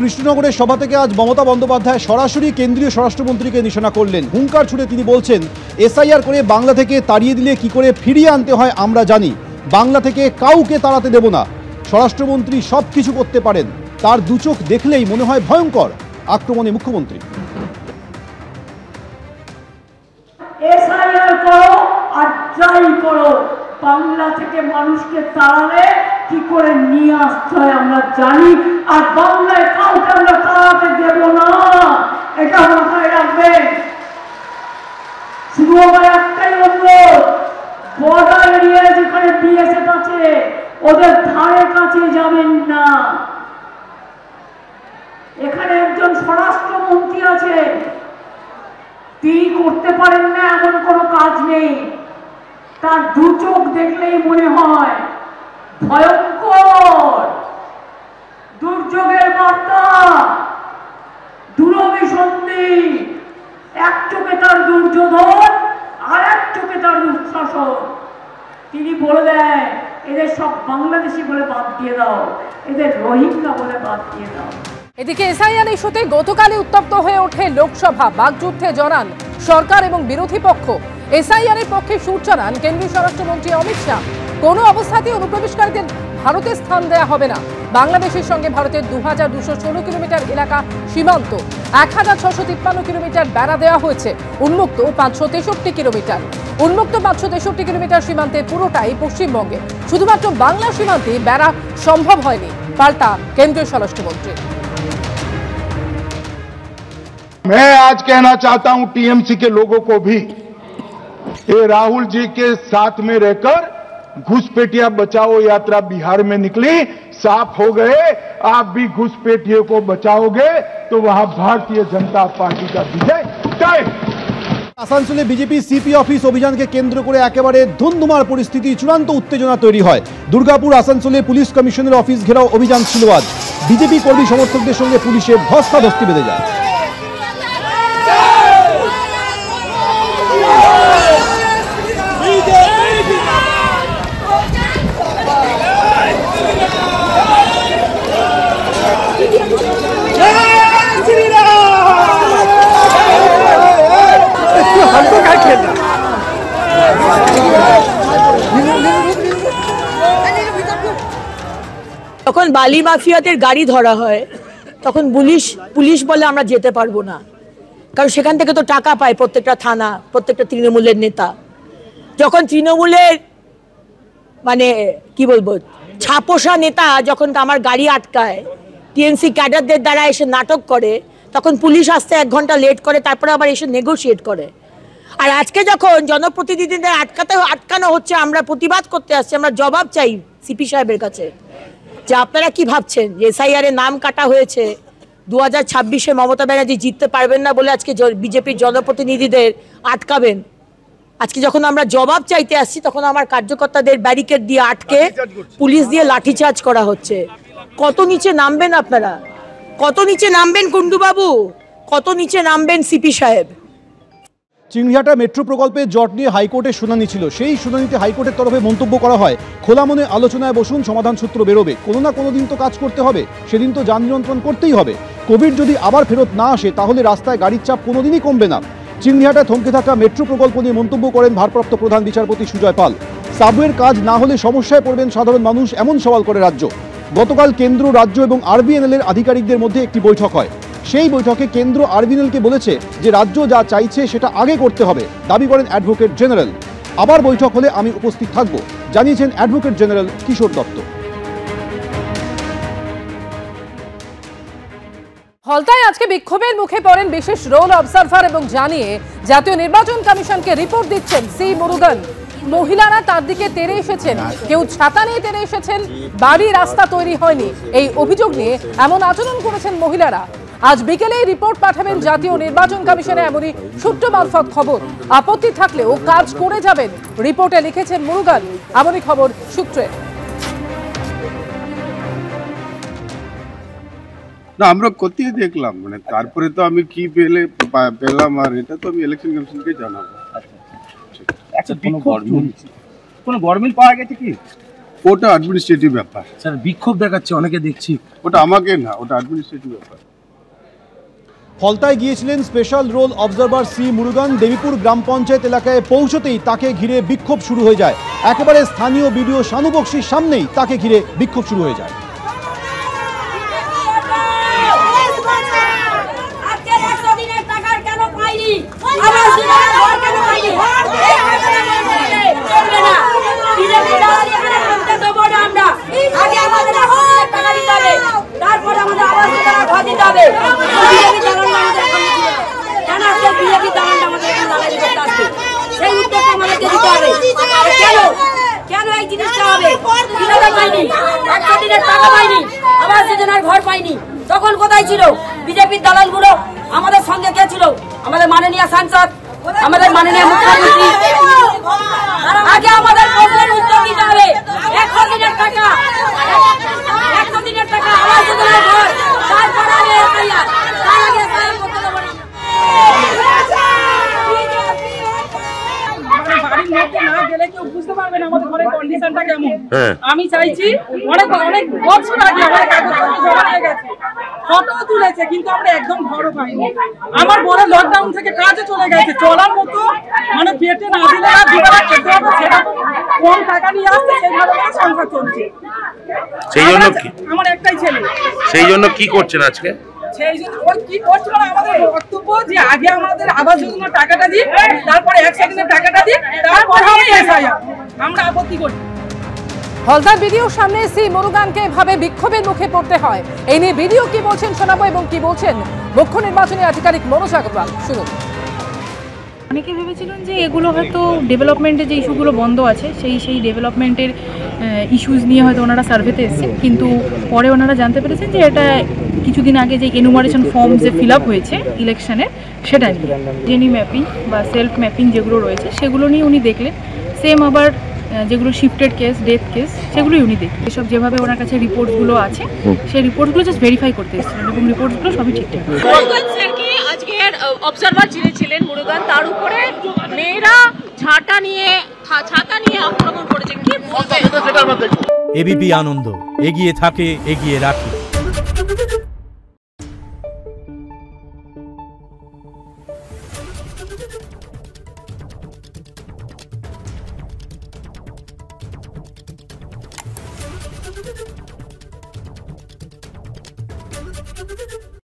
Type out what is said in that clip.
কৃষ্ণনগরের সভা থেকে আজ মমতা বন্দ্যোপাধ্যায় সরাসরি কেন্দ্রীয় স্বরাষ্ট্রমন্ত্রীকে নিশানা করলেন। হুঙ্কার ছুড়ে তিনি বলছেন, এসআইআর করে বাংলা থেকে তাড়িয়ে দিলে কি করে ফিরিয়ে আনতে হয় আমরা জানি, বাংলা থেকে কাউকে তাড়াতে দেব না। স্বরাষ্ট্রমন্ত্রী সবকিছু করতে পারেন, তার দু চোখ দেখলেই মনে হয় ভয়ঙ্কর। আক্রমণে মুখ্যমন্ত্রী। এসআইআর করো আর যাই করো, বাংলা থেকে মানুষকে তাড়ালে কি করে নিয়ে আসতে হয় আমরা জানি, আর বাংলায় কাউকে আমরা তাড়াতে দেব না, এটা মাথায় রাখবেন। শুধু আমার একটাই অনুরোধ, বর্ডার এরিয়া যেখানে বিএসএফ আছে ওদের ধারে কাছে যাবেন না। এখানে একজন স্বরাষ্ট্রমন্ত্রী আছে, তিনি করতে পারেন না এমন কোনো কাজ নেই, তার দু চোখ দেখলেই মনে হয় ভয়ঙ্কর। দুর্যোগের বার্তা, দুরভিসন্ধি, এক চোখে তার দুর্যোধন আর এক চোখে তার দুঃশাসন। তিনি বলে দেয় এদের সব বাংলাদেশি বলে বাদ দিয়ে দাও, এদের রোহিঙ্গা বলে বাদ দিয়ে দাও। এদিকে এসআইআর ইস্যুতে গতকালই উত্তপ্ত হয়ে ওঠে লোকসভা। বাকযুদ্ধে জড়ান সরকার এবং বিরোধী পক্ষ। এসআইআর এর পক্ষে সুর চড়ান কেন্দ্রীয় স্বরাষ্ট্রমন্ত্রী অমিত শাহ। কোনো অবস্থাতেই অনুপ্রবেশকারীদের ভারতে স্থান দেওয়া হবে না। বাংলাদেশের সঙ্গে ভারতের 2216 কিলোমিটার এলাকা সীমান্ত, 1653 কিলোমিটার বেড়া দেওয়া হয়েছে। উন্মুক্ত 563 কিলোমিটার। উন্মুক্ত 563 কিলোমিটার সীমান্তের পুরোটাই পশ্চিমবঙ্গে। শুধুমাত্র বাংলা সীমান্তে বেড়া সম্ভব হয়নি, পাল্টা কেন্দ্রীয় স্বরাষ্ট্রমন্ত্রী। मैं आज कहना चाहता हूं टीएमसी के लोगों को भी, ये राहुल जी के साथ में रहकर घुसपैठिया बचाओ यात्रा बिहार में निकली, साफ हो गए। आप भी घुसपैठियों को बचाओगे तो वहां भारतीय जनता पार्टी का विजय तय। আসানসোলে বিজেপি সিপি অফিস অভিযানকে কেন্দ্র করে একেবারে ধুন্ধুমার পরিস্থিতি, চূড়ান্ত উত্তেজনা তৈরি হয়। দুর্গাপুর আসানসোলে পুলিশ কমিশনের অফিস ঘেরাও অভিযান ছিল আজ। বিজেপি কর্মী সমর্থকদের সঙ্গে পুলিশের ধস্তাধস্তি বেঁধে যায়। তখন বালি মাফিয়াদের গাড়ি ধরা হয়, তখন পুলিশ বলে আমরা যেতে পারবো না, কারণ সেখান থেকে তো টাকা পায় প্রত্যেকটা থানা, প্রত্যেকটা তৃণমূলের নেতা। যখন তৃণমূলের মানে কি বলবো ছাপোষা নেতা যখন আমার গাড়ি আটকায়, টিএমসি ক্যাডারদের দ্বারা এসে নাটক করে, তখন পুলিশ আসতে 1 ঘন্টা লেট করে, তারপরে আবার এসে নেগোশিয়েট করে। আর আজকে যখন জনপ্রতিনিধিদের আটকানো হচ্ছে, আমরা প্রতিবাদ করতে আসছি, আমরা জবাব চাই সিপি সাহেবের কাছে যে আপনারা কি ভাবছেন যে এসআইআর এর নাম কাটা হয়েছে, 2026-এ মমতা ব্যানার্জি জিততে পারবেন না বলে আজকে বিজেপির জনপ্রতিনিধিদের আটকাবেন। আজকে যখন আমরা জবাব চাইতে আসছি, তখন আমার কার্যকর্তাদের ব্যারিকেড দিয়ে আটকে পুলিশ দিয়ে লাঠিচার্জ করা হচ্ছে। কত নিচে নামবেন আপনারা? কত নিচে নামবেন কুন্ডুবাবু? কত নিচে নামবেন সিপি সাহেব? চিংড়িহাটা মেট্রো প্রকল্পের জট নিয়ে হাইকোর্টের শুনানি ছিল। সেই শুনানিতে হাইকোর্টের তরফে মন্তব্য করা হয়, খোলা মনে আলোচনায় বসুন, সমাধান সূত্র বেরোবে। কোনো না কোনো দিন তো কাজ করতে হবে, সেদিন তো যান নিয়ন্ত্রণ করতেই হবে। কোভিড যদি আবার ফেরত না আসে, তাহলে রাস্তায় গাড়ির চাপ কোনোদিনই কমবে না। চিংড়িহাটায় থমকে থাকা মেট্রো প্রকল্প নিয়ে মন্তব্য করেন ভারপ্রাপ্ত প্রধান বিচারপতি সুজয় পাল। সাবওয়ের কাজ না হলে সমস্যায় পড়বেন সাধারণ মানুষ, এমন সওয়াল করে রাজ্য। গতকাল কেন্দ্র, রাজ্য এবং আরবিএনএল এর আধিকারিকদের মধ্যে একটি বৈঠক হয়। সেই বৈঠকে কেন্দ্র আরবিএনএলকে বলেছে যে রাজ্য যা চাইছে সেটা আগে করতে হবে, দাবি করেন অ্যাডভোকেট জেনারেল। আবার বৈঠক হলে আমি উপস্থিত থাকব, জানিয়েছেন অ্যাডভোকেট জেনারেল কিশোর দত্ত। হলতায় আজকে বিক্ষোভের মুখে পড়েন বিশেষ রোল অবজারভার এবং জানিয়ে জাতীয় নির্বাচন কমিশনকে রিপোর্ট দিচ্ছেন সি মুরুগান। মহিলারা তার দিকে তেড়ে এসেছেন, কেউ ছাতা নিয়ে তেড়ে এসেছেন, বাড়ি রাস্তা তৈরি হয়নি এই অভিযোগ নিয়ে এমন আচরণ করেছেন মহিলারা। আজ বিকেলে রিপোর্ট পাঠাবেন জাতীয় নির্বাচন কমিশনে, এমনই সূত্র মারফত খবর। আপত্তি থাকলেও কাজ করে যাবেন, রিপোর্টে লিখেছেন মুরুগান। এমনই খবর সূত্রে। না, আমরা কোথায় দেখলাম, মানে তারপরে তো আমি কি পেলাম, আর এটা তো আমি ইলেকশন কমিশনকে জানাবো। আচ্ছা, কোনো গভর্নমেন্ট পাওয়া গেছে কি? ওটা অ্যাডমিনিস্ট্রেটিভ ব্যাপার স্যার বিক্ষোভ দেখাচ্ছে অনেকে দেখছি, ওটা আমাকে না, ওটা অ্যাডমিনিস্ট্রেটিভ ব্যাপার। ফলতায় গিয়েছিলেন special roll observer C Murugan. Debipur গ্রাম পঞ্চায়েত এলাকায় পৌঁছতেই তাকে ঘিরে বিক্ষোভ শুরু হয়ে যায়। একেবারে স্থানীয় বিডিও শানু বক্সির সামনেই তাকে ঘিরে বিক্ষোভ শুরু হয়ে যায়। কেন এই জিনিসটা হবে? আবাস যোজনার ঘর পাইনি, তখন কোথায় ছিল বিজেপির দালালগুলো? আমাদের সঙ্গে কে ছিল? আমাদের মাননীয় সাংসদ, আমাদের মাননীয় মুখ্যমন্ত্রী। আগে আমাদের প্রশ্নের উত্তর দিতে হবে। 100 দিনের টাকা, 100 দিনের টাকা আবাস যোজনার ঘর, তারপর আগে এসআইআর, তার আগে এসআইআর করতে দেবো না। বাড়ির মধ্যে না গেলে কেউ বুঝতে পারবে না আমাদের ঘরের কন্ডিশনটা কেমন। আমি চাইছি, অনেক অনেক বছর আগে আমার কাগজপত্র জমা হয়ে গেছে, ফটো তুলেছে, কিন্তু আমরা একদম ঘরও পাইনি। আমার বড় লকডাউন থেকে কাজে চলে গেছে, চলার মতো মানে পেটে না দিলে না দুবেলা খেতে হবে, সেটা কম টাকা নিয়ে আসছে, সেইভাবে সংসার চলছে। সেই জন্য আমার একটাই ছেলে। সেই জন্য কি করছেন আজকে? সেই জন্য ওই কি করছিল আমাদের বক্তব্য যে আগে আমাদের আবাস যোজনার টাকাটা দিই, তারপরে 100 দিনের টাকাটা দিই, তারপরে হবে এসআইআর। আমরা আপত্তি করি। হলদার ভিডিওর সামনে সি মুরুগানকে এভাবে বিক্ষোভের মুখে পড়তে হয়। এই নিয়ে ভিডিও কি বলছেন শোনাবো এবং কি বলছেন মুখ্য নির্বাচনী আধিকারিক মনোজ আগরওয়াল। শুনুন। অনেকে ভেবেছিলেন যে এগুলো হয়তো ডেভেলপমেন্টের যে ইস্যুগুলো বন্ধ আছে সেই ডেভেলপমেন্টের ইস্যুজ নিয়ে হয়তো ওনারা সার্ভেতে এসেছেন, কিন্তু পরে ওনারা জানতে পেরেছেন যে এটা কিছুদিন আগে যে এনুমারেশন ফর্ম যে ফিল আপ হয়েছে ইলেকশনের, সেটা নিয়ে জেনি ম্যাপিং বা সেলফ ম্যাপিং যেগুলো রয়েছে সেগুলো নিয়ে উনি দেখলেন। সেম আবার যেগুলো শিফটেড কেস, ডেথ কেস, সেগুলোই উনি দেখলেন। এসব যেভাবে ওনার কাছে রিপোর্টসগুলো আছে সেই রিপোর্টসগুলো জাস্ট ভেরিফাই করতে এসেছিলেন এবং রিপোর্টসগুলো সবই ঠিকঠাক। আজকের অবজারভার যিনি ছিলেন মুরুগান, তার উপরে মেয়েরা ছাতা নিয়ে আক্রমণ করেছে, কি বলবেন? এবিপি আনন্দ, এগিয়ে থাকে, এগিয়ে রাখে। Thank you.